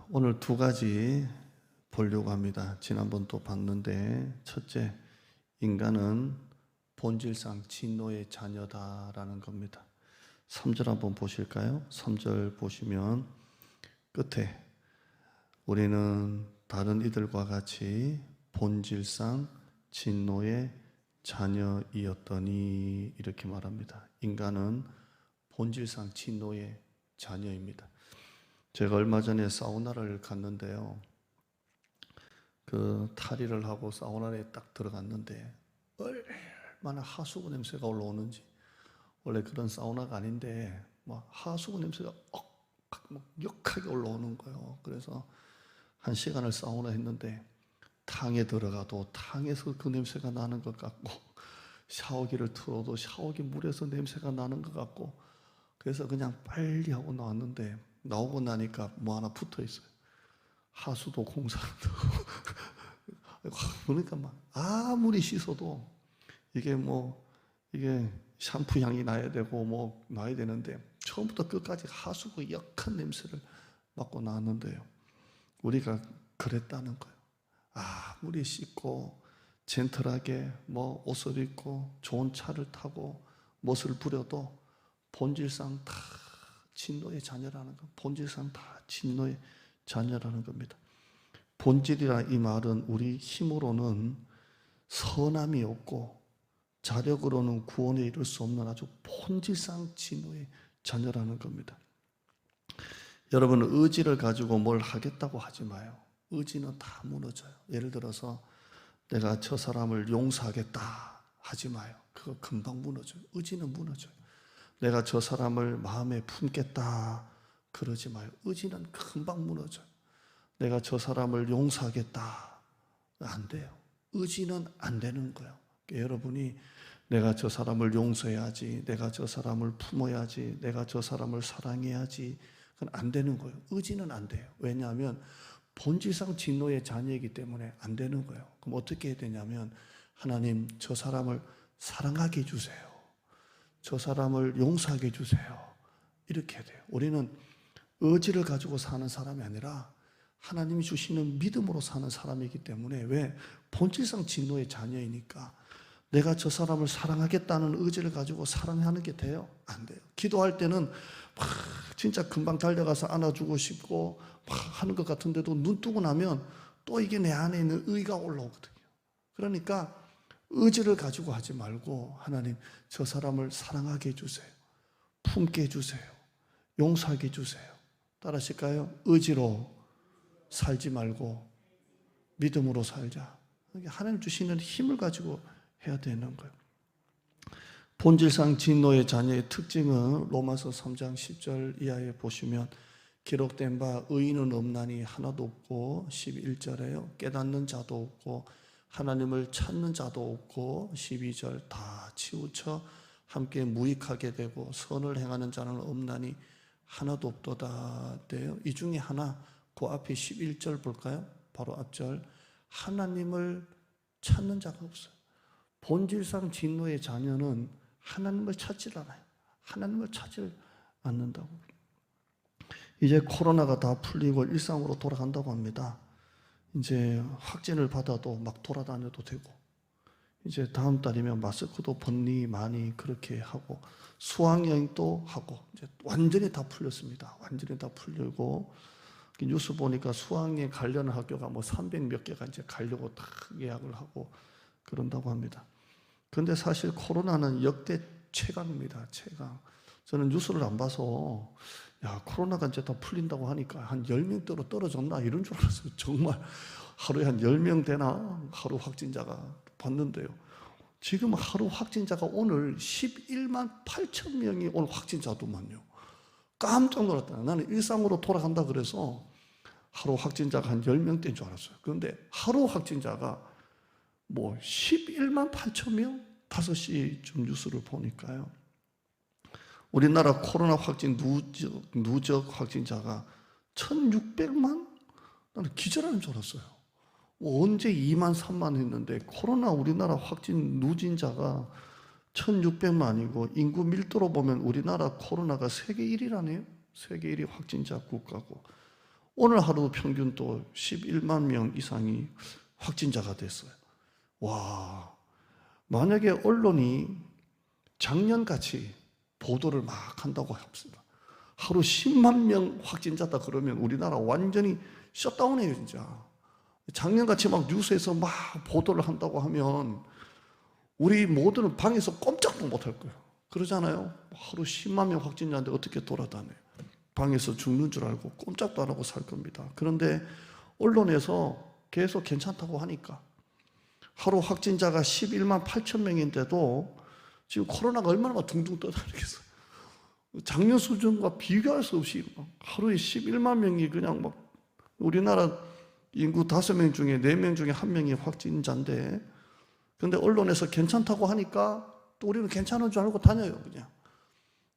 오늘 두 가지 보려고 합니다. 지난번 또 봤는데, 첫째, 인간은 본질상 진노의 자녀다라는 겁니다. 3절 한번 보실까요? 3절 보시면 끝에 우리는 다른 이들과 같이 본질상 진노의 자녀이었더니 이렇게 말합니다. 인간은 본질상 진노의 자녀입니다. 제가 얼마 전에 사우나를 갔는데요. 그 탈의를 하고 사우나에 딱 들어갔는데 얼마나 하수구 냄새가 올라오는지. 원래 그런 사우나가 아닌데 막 하수구 냄새가 역하게 올라오는 거예요. 그래서 1시간을 사우나 했는데 탕에 들어가도 탕에서 그 냄새가 나는 것 같고, 샤워기를 틀어도 샤워기 물에서 냄새가 나는 것 같고, 그래서 그냥 빨리 하고 나왔는데 나오고 나니까 뭐 하나 붙어 있어요. 하수도 공사한다고. 그러니까 막 아무리 씻어도 이게 샴푸 향이 나야 되고 뭐 나야 되는데 처음부터 끝까지 하수구 역한 냄새를 맡고 나왔는데요. 우리가 그랬다는 거예요. 아무리 씻고 젠틀하게 뭐 옷을 입고 좋은 차를 타고 멋을 부려도 본질상 다 진노의 자녀라는 것. 본질상 다 진노의 자녀라는 겁니다. 본질이라 이 말은 우리 힘으로는 선함이 없고 자력으로는 구원에 이를 수 없는 아주 본질상 진노의 자녀라는 겁니다. 여러분, 의지를 가지고 뭘 하겠다고 하지 마요. 의지는 다 무너져요. 예를 들어서 내가 저 사람을 용서하겠다 하지 마요. 그거 금방 무너져요. 의지는 무너져요. 내가 저 사람을 마음에 품겠다 그러지 마요. 의지는 금방 무너져요. 내가 저 사람을 용서하겠다, 안 돼요. 의지는 안 되는 거예요. 그러니까 여러분이 내가 저 사람을 용서해야지, 내가 저 사람을 품어야지, 내가 저 사람을 사랑해야지, 그건 안 되는 거예요. 의지는 안 돼요. 왜냐하면 본질상 진노의 자녀이기 때문에 안 되는 거예요. 그럼 어떻게 해야 되냐면, 하나님, 저 사람을 사랑하게 해주세요. 저 사람을 용서하게 해주세요. 이렇게 해야 돼요. 우리는 의지를 가지고 사는 사람이 아니라 하나님이 주시는 믿음으로 사는 사람이기 때문에, 왜? 본질상 진노의 자녀이니까 내가 저 사람을 사랑하겠다는 의지를 가지고 사랑하는 게 돼요? 안 돼요. 기도할 때는 막 진짜 금방 달려가서 안아주고 싶고 막 하는 것 같은데도 눈 뜨고 나면 또 이게 내 안에 있는 의가 올라오거든요. 그러니까 의지를 가지고 하지 말고, 하나님, 저 사람을 사랑하게 해주세요. 품게 해주세요. 용서하게 해주세요. 따라하실까요? 의지로 살지 말고 믿음으로 살자. 하나님 주시는 힘을 가지고 해야 되는 거예요. 본질상 진노의 자녀의 특징은 로마서 3장 10절 이하에 보시면 기록된 바 의인은 없나니 하나도 없고, 11절에요. 깨닫는 자도 없고 하나님을 찾는 자도 없고, 12절 다 치우쳐 함께 무익하게 되고 선을 행하는 자는 없나니 하나도 없도다 돼요. 이 중에 하나, 그 앞에 11절 볼까요? 바로 앞절, 하나님을 찾는 자가 없어요. 본질상 진노의 자녀는 하나님을 찾질 않아요. 하나님을 찾질 않는다고. 이제 코로나가 다 풀리고 일상으로 돌아간다고 합니다. 이제 확진을 받아도 막 돌아다녀도 되고, 이제 다음 달이면 마스크도 벗니 많이 그렇게 하고, 수학여행도 하고, 이제 완전히 다 풀렸습니다. 완전히 다 풀리고, 뉴스 보니까 수학여행 관련 학교가 뭐 300몇 개가 이제 가려고 다 예약을 하고 그런다고 합니다. 그런데 사실 코로나는 역대 최강입니다. 최강. 저는 뉴스를 안 봐서 코로나가 이제 다 풀린다고 하니까 한 10명대로 떨어졌나 이런 줄 알았어요. 정말 하루에 한 10명 되나 하루 확진자가 봤는데요. 지금 하루 확진자가 오늘 11만 8천 명이 오늘 확진자도만요. 깜짝 놀랐다. 나는 일상으로 돌아간다 그래서 하루 확진자가 한 10명대인 줄 알았어요. 그런데 하루 확진자가 뭐 11만 8천 명? 5시쯤 뉴스를 보니까요. 우리나라 코로나 확진 누적 확진자가 1600만? 나는 기절하는 줄 알았어요. 언제 2만 3만 했는데 코로나 우리나라 확진 누진자가 1600만이고, 인구 밀도로 보면 우리나라 코로나가 세계 1위라네요. 세계 1위 확진자 국가고, 오늘 하루 평균 또 11만 명 이상이 확진자가 됐어요. 와, 만약에 언론이 작년같이 보도를 막 한다고 합시다. 하루 10만 명 확진자다 그러면 우리나라 완전히 셧다운해요, 진짜. 작년같이 막 뉴스에서 막 보도를 한다고 하면 우리 모두는 방에서 꼼짝도 못할 거예요. 그러잖아요. 하루 10만 명 확진자인데 어떻게 돌아다녀요? 방에서 죽는 줄 알고 꼼짝도 안 하고 살 겁니다. 그런데 언론에서 계속 괜찮다고 하니까 하루 확진자가 11만 8천 명인데도 지금 코로나가 얼마나 둥둥 떠다니겠어요. 작년 수준과 비교할 수 없이 하루에 11만 명이 그냥 막 우리나라 인구 5명 중에 4명 중에 1명이 확진자인데, 근데 언론에서 괜찮다고 하니까 또 우리는 괜찮은 줄 알고 다녀요. 그냥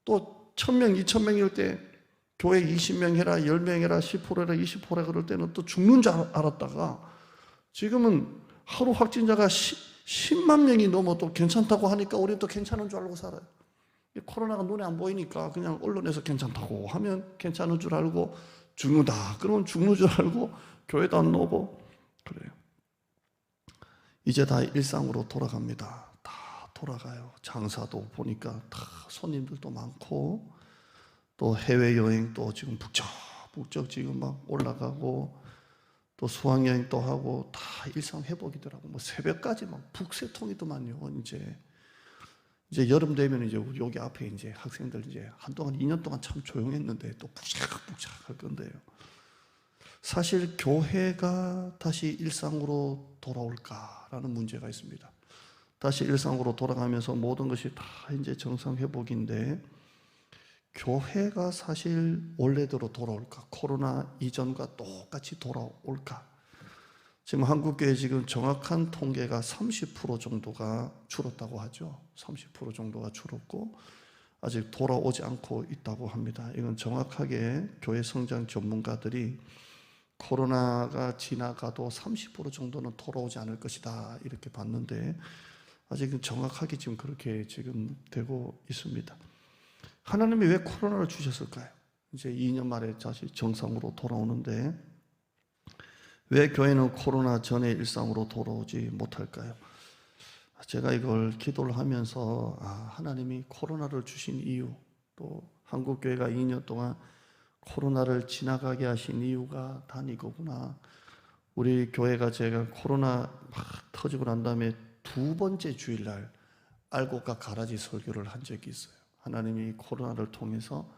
또 1000명, 2000명일 때 교회 20명 해라, 10명 해라, 10% 해라, 20% 해라 그럴 때는 또 죽는 줄 알았다가 지금은 하루 확진자가 10만 명이 넘어도 괜찮다고 하니까 우리는 또 괜찮은 줄 알고 살아요. 코로나가 눈에 안 보이니까 그냥 언론에서 괜찮다고 하면 괜찮은 줄 알고 죽는다 그러면 죽는 줄 알고 교회도 안 나오고 그래요. 이제 다 일상으로 돌아갑니다. 다 돌아가요. 장사도 보니까 다 손님들도 많고 또 해외여행도 지금 북적북적 지금 막 올라가고 또 수학여행도 하고 다 일상 회복이더라고. 뭐 새벽까지 막 북새통이더만요. 이제 여름 되면 이제 우리 여기 앞에 이제 학생들 이제 한동안 2년 동안 참 조용했는데 또 북적북적 할 건데요. 사실 교회가 다시 일상으로 돌아올까라는 문제가 있습니다. 다시 일상으로 돌아가면서 모든 것이 다 이제 정상 회복인데 교회가 사실 원래대로 돌아올까? 코로나 이전과 똑같이 돌아올까? 지금 한국교회 지금 정확한 통계가 30% 정도가 줄었다고 하죠. 30% 정도가 줄었고 아직 돌아오지 않고 있다고 합니다. 이건 정확하게 교회 성장 전문가들이 코로나가 지나가도 30% 정도는 돌아오지 않을 것이다 이렇게 봤는데 아직은 정확하게 지금 그렇게 지금 되고 있습니다. 하나님이 왜 코로나를 주셨을까요? 이제 2년 만에 다시 정상으로 돌아오는데 왜 교회는 코로나 전의 일상으로 돌아오지 못할까요? 제가 이걸 기도를 하면서 하나님이 코로나를 주신 이유, 또 한국교회가 2년 동안 코로나를 지나가게 하신 이유가 다 이거구나. 우리 교회가 제가 코로나 막 터지고 난 다음에 2번째 주일날 알곡과 가라지 설교를 한 적이 있어요. 하나님이 코로나를 통해서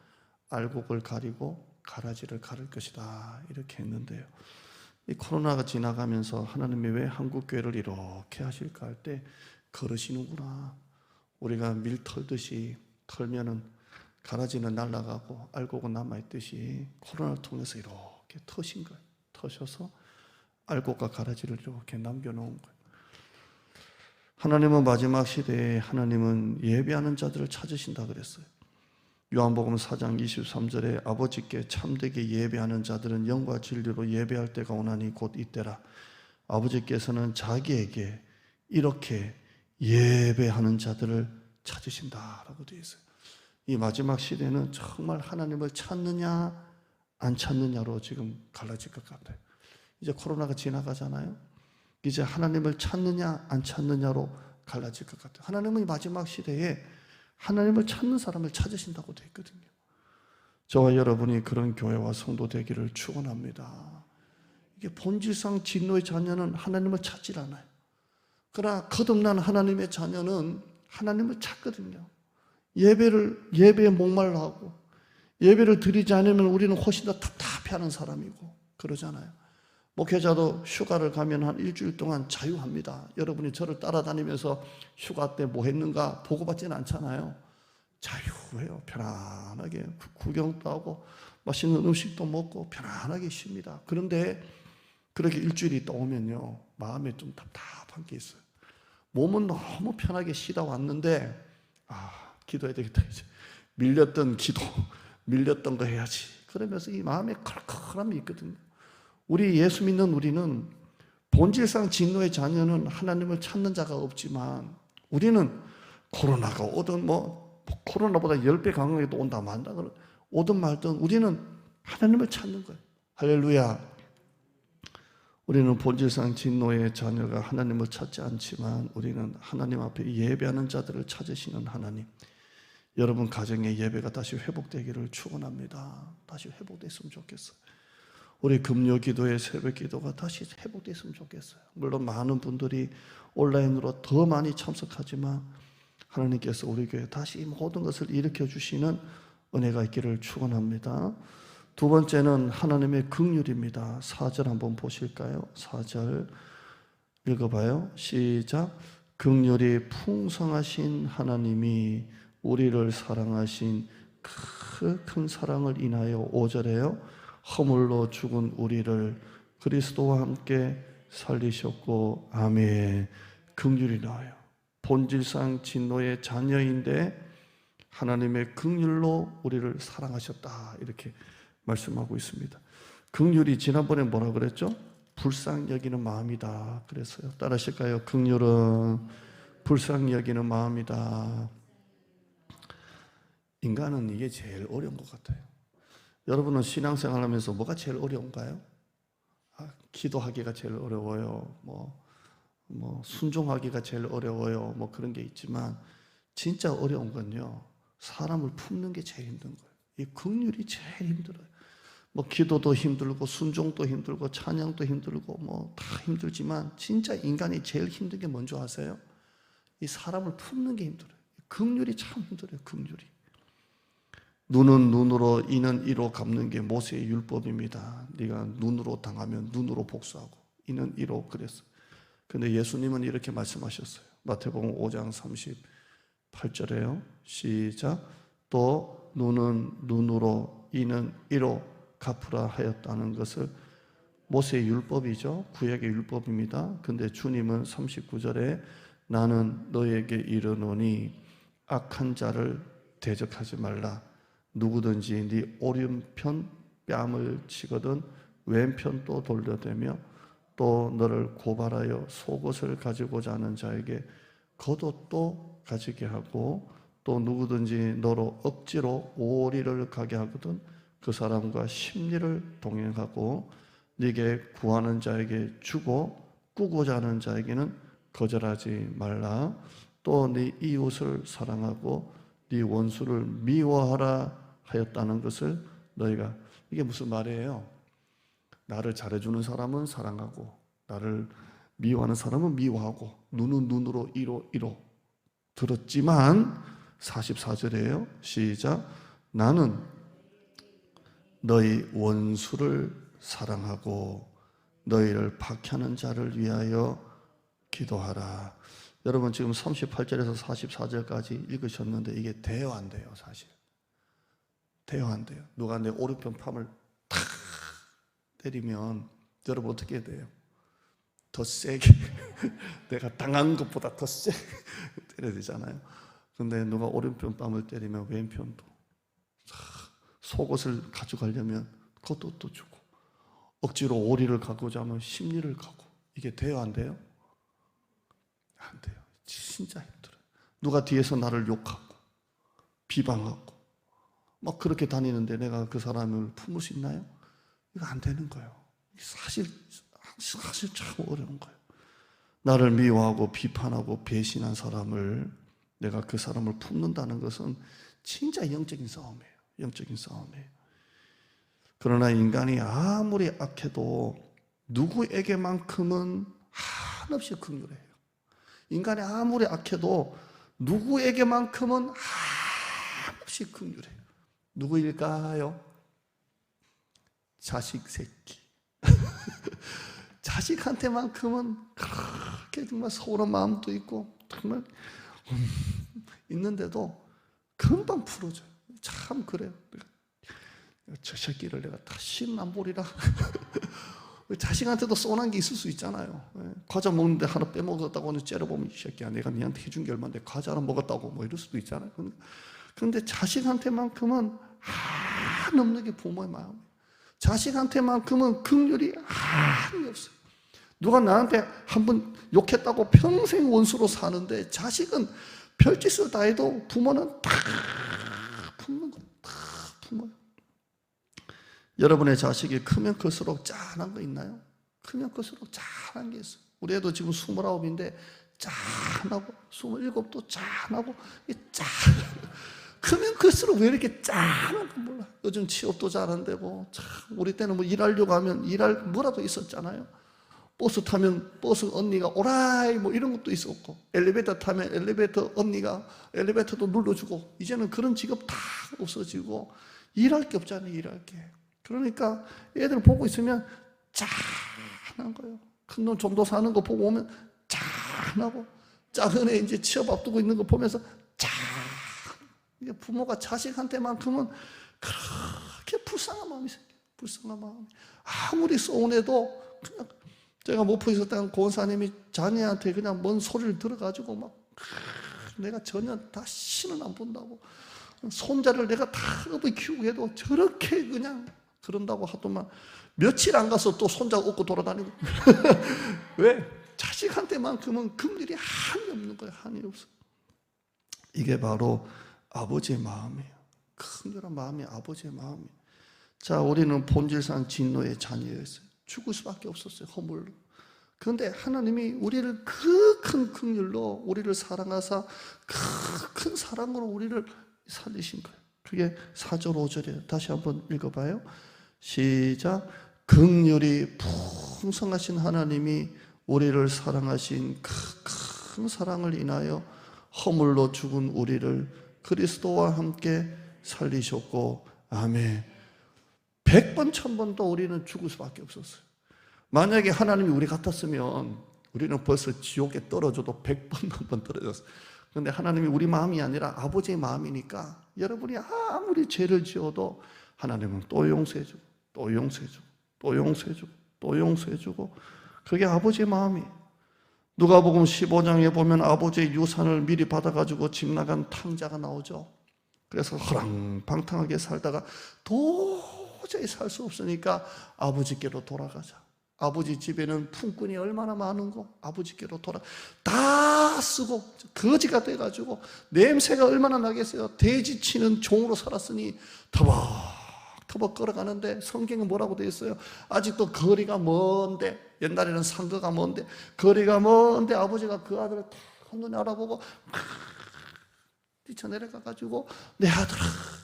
알곡을 가리고 가라지를 가를 것이다 이렇게 했는데요. 이 코로나가 지나가면서 하나님이 왜 한국교회를 이렇게 하실까 할 때 그러시는구나. 우리가 밀 털듯이 털면은 가라지는 날아가고 알곡은 남아있듯이 코로나를 통해서 이렇게 터신 거예요. 터셔서 알곡과 가라지를 이렇게 남겨놓은 거예요. 하나님은 마지막 시대에 하나님은 예배하는 자들을 찾으신다 그랬어요. 요한복음 4장 23절에 아버지께 참되게 예배하는 자들은 영과 진리로 예배할 때가 오나니 곧 이때라. 아버지께서는 자기에게 이렇게 예배하는 자들을 찾으신다라고 되어 있어요. 이 마지막 시대는 정말 하나님을 찾느냐 안 찾느냐로 지금 갈라질 것 같아요. 이제 코로나가 지나가잖아요. 이제 하나님을 찾느냐 안 찾느냐로 갈라질 것 같아요. 하나님은 이 마지막 시대에 하나님을 찾는 사람을 찾으신다고 되어 있거든요. 저와 여러분이 그런 교회와 성도 되기를 축원합니다. 이게 본질상 진노의 자녀는 하나님을 찾질 않아요. 그러나 거듭난 하나님의 자녀는 하나님을 찾거든요. 예배에 목말라 하고 예배를 드리지 않으면 우리는 훨씬 더 답답해하는 사람이고 그러잖아요. 목회자도 휴가를 가면 한 일주일 동안 자유합니다. 여러분이 저를 따라다니면서 휴가 때 뭐 했는가 보고받지는 않잖아요. 자유해요. 편안하게 구경도 하고 맛있는 음식도 먹고 편안하게 쉽니다. 그런데 그렇게 일주일이 있다 오면요 마음에 좀 답답한 게 있어요. 몸은 너무 편하게 쉬다 왔는데 기도해야 되겠다. 이제 밀렸던 기도, 밀렸던 거 해야지. 그러면서 이 마음에 컬컬함이 있거든요. 우리 예수 믿는 우리는 본질상 진노의 자녀는 하나님을 찾는 자가 없지만 우리는 코로나가 오든 코로나보다 10배 강하게도 온다 만다 오든 말든 우리는 하나님을 찾는 거예요. 할렐루야. 우리는 본질상 진노의 자녀가 하나님을 찾지 않지만 우리는 하나님 앞에 예배하는 자들을 찾으시는 하나님. 여러분 가정의 예배가 다시 회복되기를 축원합니다. 다시 회복됐으면 좋겠어요. 우리 금요 기도의 새벽 기도가 다시 회복됐으면 좋겠어요. 물론 많은 분들이 온라인으로 더 많이 참석하지만 하나님께서 우리 교회에 다시 모든 것을 일으켜 주시는 은혜가 있기를 축원합니다. 두 번째는 하나님의 긍휼입니다. 4절 한번 보실까요? 4절 읽어봐요. 시작. 긍휼이 풍성하신 하나님이 우리를 사랑하신 그 큰 사랑을 인하여 5절에요. 허물로 죽은 우리를 그리스도와 함께 살리셨고 아멘. 긍휼이 나와요. 본질상 진노의 자녀인데 하나님의 긍휼로 우리를 사랑하셨다 이렇게 말씀하고 있습니다. 긍휼이 지난번에 뭐라 그랬죠? 불쌍히 여기는 마음이다 그랬어요. 따라하실까요? 긍휼은 불쌍히 여기는 마음이다. 인간은 이게 제일 어려운 것 같아요. 여러분은 신앙생활 하면서 뭐가 제일 어려운가요? 기도하기가 제일 어려워요. 순종하기가 제일 어려워요. 그런 게 있지만 진짜 어려운 건요. 사람을 품는 게 제일 힘든 거예요. 이 긍휼이 제일 힘들어요. 기도도 힘들고 순종도 힘들고 찬양도 힘들고 다 힘들지만 진짜 인간이 제일 힘든 게 뭔지 아세요? 이 사람을 품는 게 힘들어요. 긍휼이 참 힘들어요. 긍휼이. 눈은 눈으로 이는 이로 갚는 게 모세의 율법입니다. 네가 눈으로 당하면 눈으로 복수하고 이는 이로 그랬어요. 근데 예수님은 이렇게 말씀하셨어요. 마태복음 5장 38절에요. 시작. 또 눈은 눈으로 이는 이로 갚으라 하였다는 것을 모세의 율법이죠. 구약의 율법입니다. 근데 주님은 39절에 나는 너에게 이르노니 악한 자를 대적하지 말라. 누구든지 네 오른편 뺨을 치거든 왼편도 돌려대며 또 너를 고발하여 속옷을 가지고자 하는 자에게 겉옷도 가지게 하고 또 누구든지 너로 억지로 오리를 가게 하거든 그 사람과 심리를 동행하고 네게 구하는 자에게 주고 꾸고자 하는 자에게는 거절하지 말라. 또 네 이웃을 사랑하고 네 원수를 미워하라 하였다는 것을 너희가. 이게 무슨 말이에요? 나를 잘해주는 사람은 사랑하고 나를 미워하는 사람은 미워하고 눈은 눈으로 이로 들었지만 44절이에요. 시작. 나는 너희 원수를 사랑하고 너희를 박해하는 자를 위하여 기도하라. 여러분 지금 38절에서 44절까지 읽으셨는데 이게 대화인데요. 사실 대화인데요. 누가 내 오른편 팜을 탁 때리면 여러분 어떻게 해야 돼요? 더 세게 내가 당한 것보다 더 세게 때려야 되잖아요. 근데 누가 오른편 뺨을 때리면 왼편도 속옷을 가져가려면 겉옷도 주고 억지로 오리를 가고자 하면 심리를 가고. 이게 돼요 안 돼요? 안 돼요. 진짜 힘들어요. 누가 뒤에서 나를 욕하고 비방하고 막 그렇게 다니는데 내가 그 사람을 품을 수 있나요? 이거 안 되는 거예요. 사실 참 어려운 거예요. 나를 미워하고 비판하고 배신한 사람을 내가 그 사람을 품는다는 것은 진짜 영적인 싸움이에요. 영적인 싸움이에요. 그러나 인간이 아무리 악해도 누구에게만큼은 한없이 긍휼해요. 인간이 아무리 악해도 누구에게만큼은 한없이 긍휼해요. 누구일까요? 자식 새끼. 자식한테만큼은 그렇게 정말 서운한 마음도 있고 정말 있는데도 금방 풀어져요. 참 그래요. 저 새끼를 내가 다시는 안 보리라. 자식한테도 쏘난 게 있을 수 있잖아요. 과자 먹는데 하나 빼먹었다고 째려보면 이 새끼야 내가 니한테 해준 게 얼마인데 과자 하나 먹었다고 이럴 수도 있잖아요. 그런데 자식한테만큼은 한없는 게 부모의 마음이에요. 자식한테만큼은 긍휼이 한이 없어요. 누가 나한테 한번 욕했다고 평생 원수로 사는데 자식은 별짓을 다 해도 부모는 다 품는 거예요. 다 품어요. 여러분의 자식이 크면 클수록 짠한 거 있나요? 크면 클수록 짠한 게 있어요. 우리 애도 지금 29인데 짠하고 27도 짠하고 짠. 크면 클수록 왜 이렇게 짠한 거 몰라. 요즘 취업도 잘 안 되고 참 우리 때는 뭐 일하려고 하면 일할 뭐라도 있었잖아요. 버스 타면 버스 언니가 오라이 뭐 이런 것도 있었고, 엘리베이터 타면 엘리베이터 언니가 엘리베이터도 눌러주고, 이제는 그런 직업 다 없어지고 일할 게 없잖아요. 일할 게. 그러니까 애들 보고 있으면 짠한 거예요. 큰 놈 좀 더 사는 거 보고 오면 짠하고, 작은 애 이제 취업 앞두고 있는 거 보면서 짠. 이게 부모가 자식한테만큼은 그렇게 불쌍한 마음이 생겨요. 불쌍한 마음이. 아무리 서운해도 그냥, 제가 목포에 있을 때는 고원사님이 자녀한테 그냥 뭔 소리를 들어가지고 막 내가 전혀 다시는 안 본다고, 손자를 내가 다 업어 키우고 해도 저렇게 그냥 그런다고 하더만 며칠 안 가서 또 손자 업고 돌아다니고 왜? 자식한테만큼은 그런 일이 한이 없는 거예요. 한이 없어. 이게 바로 아버지의 마음이에요. 큰절한 마음이 아버지의 마음이에요. 자, 우리는 본질상 진노의 자녀였어요. 죽을 수밖에 없었어요. 허물로. 그런데 하나님이 우리를 그 큰 긍휼로 우리를 사랑하사 그 큰 사랑으로 우리를 살리신 거예요. 그게 4절 5절이에요. 다시 한번 읽어봐요. 시작. 긍휼이 풍성하신 하나님이 우리를 사랑하신 그 큰 사랑을 인하여 허물로 죽은 우리를 그리스도와 함께 살리셨고, 아멘. 100번 1000번도 우리는 죽을 수밖에 없었어요. 만약에 하나님이 우리 같았으면 우리는 벌써 지옥에 떨어져도 100번 한번 떨어졌어요. 그런데 하나님이 우리 마음이 아니라 아버지의 마음이니까 여러분이 아무리 죄를 지어도 하나님은 또 용서해주고 또 용서해주고 또 용서해주고 또 용서해주고, 그게 아버지의 마음이에요. 누가복음 15장에 보면 아버지의 유산을 미리 받아가지고 집 나간 탕자가 나오죠. 그래서 허랑방탕하게 살다가 도저히 살 수 없으니까 아버지께로 돌아가자. 아버지 집에는 품꾼이 얼마나 많은 거, 아버지께로 다 쓰고 거지가 돼가지고 냄새가 얼마나 나겠어요. 돼지 치는 종으로 살았으니 터벅터벅 걸어가는데, 성경은 뭐라고 되어 있어요? 아직도 거리가 먼데, 옛날에는 상거가 먼데 거리가 먼데 아버지가 그 아들을 딱 한눈에 알아보고 뛰쳐내려가가지고 내 아들아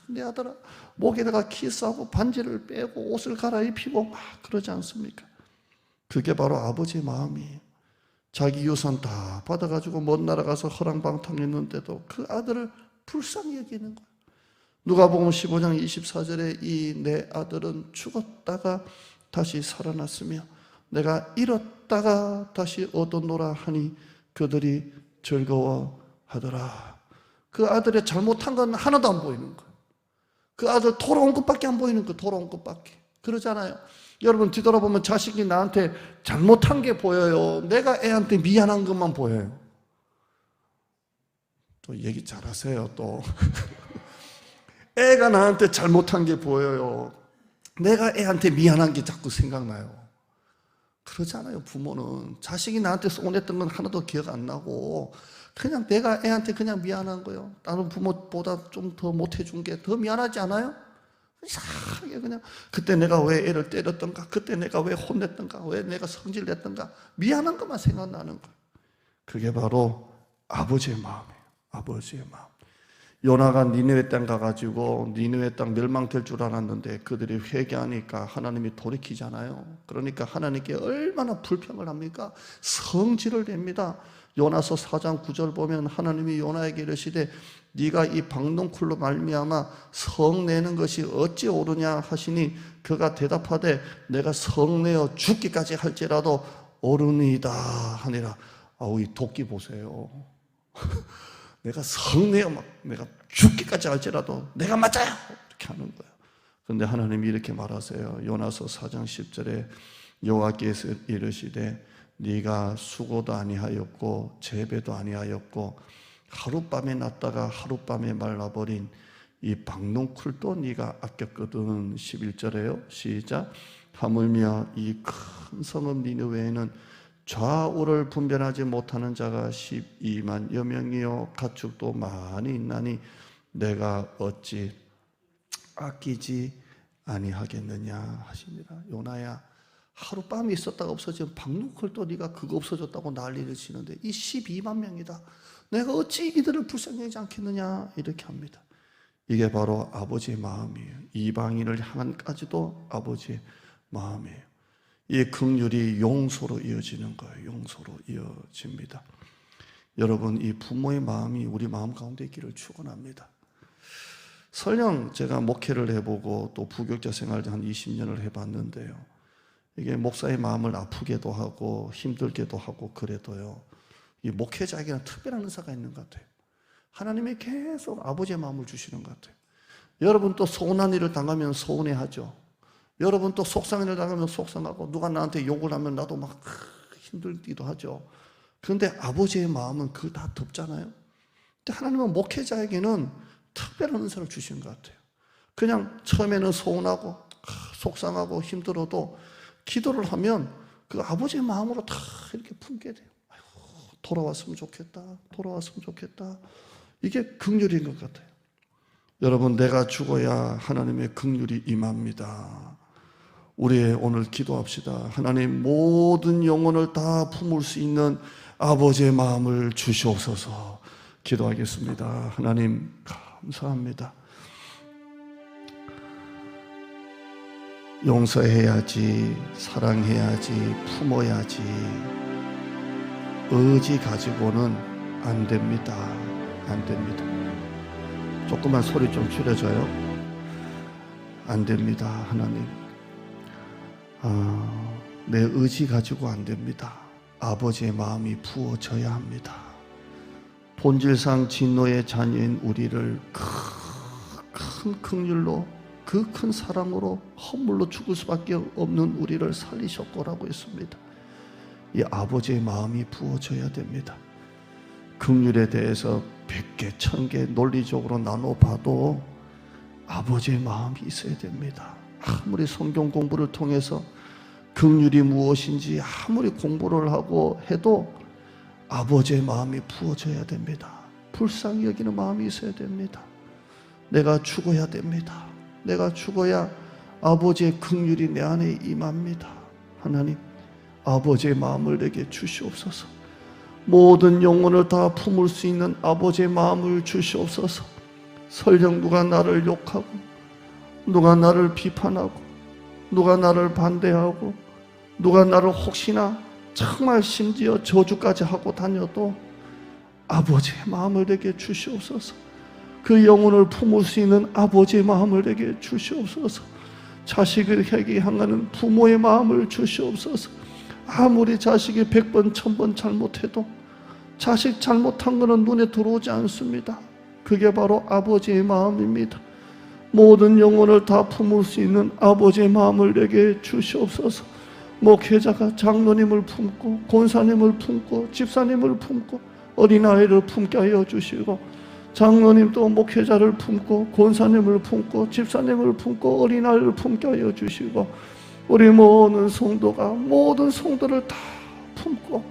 내 아들아 목에다가 키스하고 반지를 빼고 옷을 갈아입히고 막 그러지 않습니까? 그게 바로 아버지의 마음이에요. 자기 유산 다 받아가지고 먼 나라 가서 허랑방탕했는데도 그 아들을 불쌍히 여기는 거예요. 누가복음 15장 24절에 이 내 아들은 죽었다가 다시 살아났으며 내가 잃었다가 다시 얻었노라 하니 그들이 즐거워하더라. 그 아들의 잘못한 건 하나도 안 보이는 거예요. 그 아들 돌아온 것밖에 안 보이는 거예요. 돌아온 것밖에. 그러잖아요. 여러분 뒤돌아보면 자식이 나한테 잘못한 게 보여요? 내가 애한테 미안한 것만 보여요? 또 얘기 잘하세요. 또 애가 나한테 잘못한 게 보여요? 내가 애한테 미안한 게 자꾸 생각나요? 그러잖아요. 부모는 자식이 나한테 손했던 건 하나도 기억 안 나고 그냥 내가 애한테 그냥 미안한 거예요. 다른 부모보다 좀 더 못해준 게 더 미안하지 않아요? 이상하게 그냥 그때 내가 왜 애를 때렸던가, 그때 내가 왜 혼냈던가, 왜 내가 성질 냈던가 미안한 것만 생각나는 거예요. 그게 바로 아버지의 마음이에요. 아버지의 마음. 요나가 니느웨 땅 가가지고 니느웨 땅 멸망될 줄 알았는데 그들이 회개하니까 하나님이 돌이키잖아요. 그러니까 하나님께 얼마나 불평을 합니까? 성질을 냅니다. 요나서 4장 9절 보면 하나님이 요나에게 이르시되 네가 이 박농쿨로 말미암아 성내는 것이 어찌 옳으냐 하시니 그가 대답하되 내가 성내어 죽기까지 할지라도 옳으니이다 하니라. 아우, 이 도끼 보세요. 내가 성내어 막 내가 죽기까지 할지라도 내가 맞아요 이렇게 하는 거예요. 그런데 하나님이 이렇게 말하세요. 요나서 4장 10절에 여호와께서 이르시되 네가 수고도 아니하였고 재배도 아니하였고 하룻밤에 났다가 하룻밤에 말라버린 이 박농쿨도 네가 아꼈거든. 11절에요. 시작. 하물며 이 큰 성읍 니느웨에는 좌우를 분별하지 못하는 자가 12만여 명이요 가축도 많이 있나니 내가 어찌 아끼지 아니하겠느냐 하십니다. 요나야, 하룻밤이 있었다가 없어지면 박누클도 네가 그거 없어졌다고 난리를 치는데 이 12만 명이다. 내가 어찌 이들을 불쌍히 하지 않겠느냐 이렇게 합니다. 이게 바로 아버지의 마음이에요. 이방인을 향한까지도 아버지의 마음이에요. 이 긍휼이 용서로 이어지는 거예요. 용서로 이어집니다. 여러분, 이 부모의 마음이 우리 마음 가운데 있기를 축원합니다. 설령 제가 목회를 해보고 또 부교육자 생활도 한 20년을 해봤는데요, 이게 목사의 마음을 아프게도 하고 힘들게도 하고 그래도요, 이 목회자에게는 특별한 은사가 있는 것 같아요. 하나님이 계속 아버지의 마음을 주시는 것 같아요. 여러분 또 서운한 일을 당하면 서운해하죠. 여러분 또 속상한 일을 당하면 속상하고, 누가 나한테 욕을 하면 나도 막 힘들기도 하죠. 그런데 아버지의 마음은 그거 다 덮잖아요. 근데 하나님은 목회자에게는 특별한 은사를 주시는 것 같아요. 그냥 처음에는 서운하고 속상하고 힘들어도 기도를 하면 그 아버지의 마음으로 다 이렇게 품게 돼요. 아이고, 돌아왔으면 좋겠다, 돌아왔으면 좋겠다. 이게 긍휼인 것 같아요. 여러분, 내가 죽어야 하나님의 긍휼이 임합니다. 우리 오늘 기도합시다. 하나님, 모든 영혼을 다 품을 수 있는 아버지의 마음을 주시옵소서. 기도하겠습니다. 하나님 감사합니다. 용서해야지, 사랑해야지, 품어야지, 의지 가지고는 안 됩니다. 안 됩니다. 조금만 소리 좀 줄여줘요. 안 됩니다. 하나님, 내 의지 가지고 안 됩니다. 아버지의 마음이 부어져야 합니다. 본질상 진노의 자녀인 우리를 큰 긍휼로, 그 큰 사랑으로 허물로 죽을 수밖에 없는 우리를 살리셨고라고 했습니다. 이 아버지의 마음이 부어져야 됩니다. 긍휼에 대해서 100개, 1000개 논리적으로 나눠봐도 아버지의 마음이 있어야 됩니다. 아무리 성경 공부를 통해서 긍휼이 무엇인지 아무리 공부를 하고 해도 아버지의 마음이 부어져야 됩니다. 불쌍히 여기는 마음이 있어야 됩니다. 내가 죽어야 됩니다. 내가 죽어야 아버지의 긍휼이 내 안에 임합니다. 하나님, 아버지의 마음을 내게 주시옵소서. 모든 영혼을 다 품을 수 있는 아버지의 마음을 주시옵소서. 설령 누가 나를 욕하고, 누가 나를 비판하고, 누가 나를 반대하고, 누가 나를 혹시나 정말 심지어 저주까지 하고 다녀도 아버지의 마음을 내게 주시옵소서. 그 영혼을 품을 수 있는 아버지의 마음을 내게 주시옵소서. 자식에게 향하는 부모의 마음을 주시옵소서. 아무리 자식이 100번 1000번 잘못해도 자식 잘못한 것은 눈에 들어오지 않습니다. 그게 바로 아버지의 마음입니다. 모든 영혼을 다 품을 수 있는 아버지의 마음을 내게 주시옵소서. 목회자가 장로님을 품고 권사님을 품고 집사님을 품고 어린아이를 품게 하여 주시고, 장로님도 목회자를 품고 권사님을 품고 집사님을 품고 어린아이를 품게 하여 주시고, 우리 모든 성도가 모든 성도를 다 품고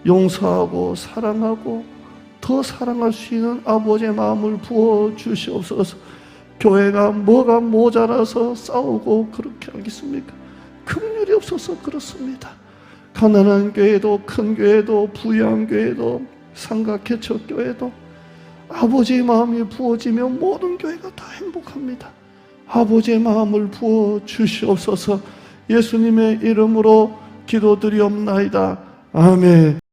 용서하고 사랑하고 더 사랑할 수 있는 아버지의 마음을 부어 주시옵소서. 교회가 뭐가 모자라서 싸우고 그렇게 하겠습니까? 긍휼이 없어서 그렇습니다. 가난한 교회도 큰 교회도 부유한 교회도 삼각개척 교회도 아버지의 마음이 부어지면 모든 교회가 다 행복합니다. 아버지의 마음을 부어 주시옵소서. 예수님의 이름으로 기도드리옵나이다. 아멘.